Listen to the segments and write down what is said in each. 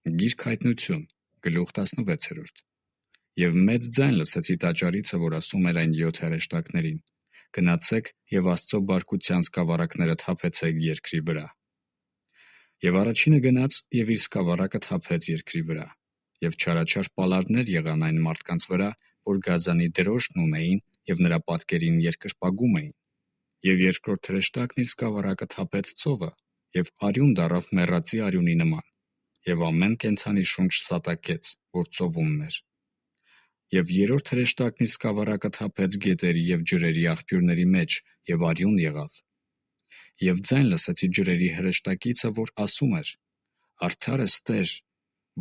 Գիրք հայտնություն, գլուխ 16 Եվ մեծ ձայն լսեցի տաճարիցը, որ ասում էր այն 7 հրեշտակներին. գնացեք և Աստծո բարկության սկավառակները թափեցեք երկրի վրա։ Եվ առաջինը գնաց և իր սկավառակը թափեց երկրի վրա, և չարաչար պալարներ եղան այն մարդկանց վրա, որ գազանի դրոշն ունեին և նրա պատկերին երկրպագում էին։ Եվ երկրորդ հրեշտակն իր սկավառակը թափեց ծովը, և արյուն դառավ մեռածի արյունի նման, և ամեն կենդանի շունչ սատակեց, որ ծովում էր։ Եվ երրորդ հրեշտակն իր սկավառակը թափեց գետերի և ջրերի աղբյուրների մեջ, և արյուն եղավ։ Եվ ձայն լսեցի ջրերի հրեշտակիցը, որ ասում էր. «Արդար ես Տեր,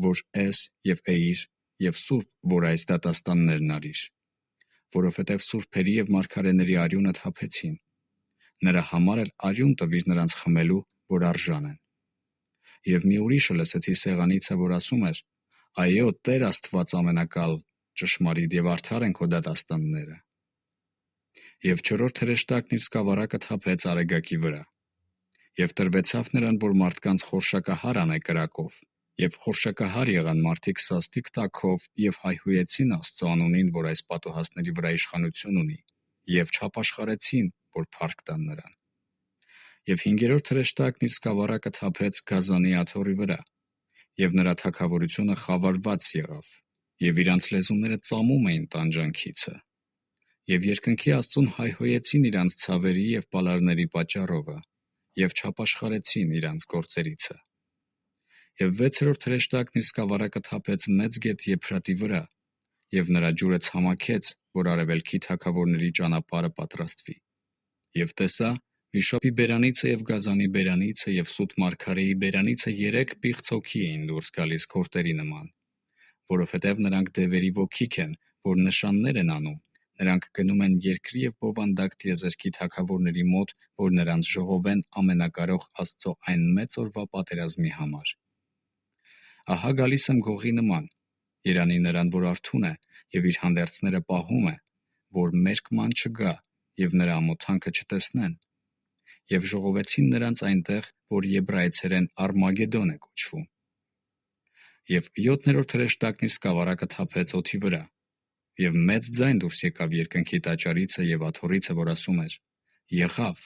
որ ես և էիր, և սուրբ, որ այս դատաստաններն արիր, որովհետև սուրբերի և մարգարեների արյունը թափեցին. նրա համար էլ արյուն տվիր նրանց խմելու, որ արժան են»։ Եվ մի ուրիշը լսեցի սեղանիցը, որ ասում էր. «Այո, Տեր Աստված ամենակալ, ճշմարիտ և արդար են քո դատաստանները»։ Եվ չորրորդ հրեշտակն իր սկավառակը թափեց արեգակի վրա, և տրվեցավ նրան, որ մարդկանց խորշակահար անե կրակով, և խորշակահար եղան մարդիկ սաստիկ տաքով և հայհոյեցին Աստծո անունին, որ այս պատուհասների վրա իշխանություն ունի, և չապաշխարեցին, որ փառք տան նրան։ Եվ հինգերորդ հրեշտակն իր սկավառակը թափեց գազանի աթոռի վրա, և նրա թագավորությունը խավարված եղավ, և իրանց լեզուները ծամում էին տանջանքիցը։ Եվ երկնքի Աստծուն հայհոյեցին իրանց ցավերի և պալարների պատճառովը, և չապաշխարեցին իրանց գործերիցը։ Եվ վեցրորդ հրեշտակն իր սկավառակը թափեց մեծ գետ Եփրատի վրա, և նրա ջուրը ցամաքեց, որ արևելքի թագավորների ճանապարհը պատրաստվի։ Եվ տեսա, վիշապի բերանիցը և գազանի բերանիցը և սուտ մարգարեի բերանիցը 3 պիղծ հոգի էին դուրս գալիս քորտերի նման, որովհետև նրանք դևերի ոգիք են, որ նշաններ են անում, նրանք գնում են երկրի և բովանդակ տիեզերքի թագավորների մոտ, որ նրանց ժողովեն ամենակարող Աստծո այն մեծ օրվա պատերազմի համար։ Ահա գալիս եմ գողի նման, երանի նրան, որ արթուն է և իր հանդերձները պահում է, որ մերկման չգա և նրա ամոթանքը չտեսնեն։ Եվ ժողովեցին նրանց այնտեղ, որ եբրայեցերեն Արմագեդոն է կոչվում։ Եվ 7-րդ հրեշտակն իր սկավառակը թափեց օդի վրա, և մեծ ձայն դուրս եկավ երկնքի տաճարիցը և աթոռիցը, որ ասում էր. «Եղավ»։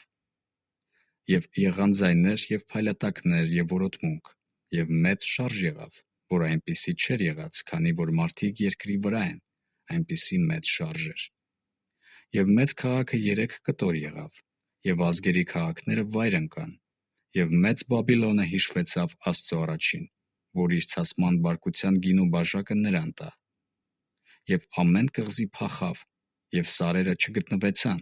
Եվ եղան ձայներ և փայլատակներ և որոտմունք, և մեծ շարժ եղավ, որ այնպիսի չէր եղած, քանի որ մարդիկ երկրի վրա են, այնպիսի մեծ շարժ էր։ Եվ մեծ քաղաքը 3 կտոր եղավ, և ազգերի քաղաքները վայր ընկան, և մեծ Բաբիլոնը հիշվեցավ Աստծո առաջին, որ իր ցասման բարկության գինու բաժակը նրան տա։ Եվ ամեն կղզի փախավ, և սարերը չգտնվեցան,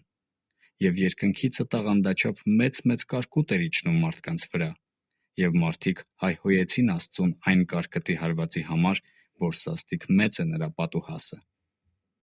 և երկնքիցը տաղանդաչափ մեծ կարկուտ էր իջնում մարդկանց վրա, և մարդիկ հայհոյեցին Աստծուն այն կարկտի հարվածի համար, որ սաստիկ մեծ է նրա պատուհասը։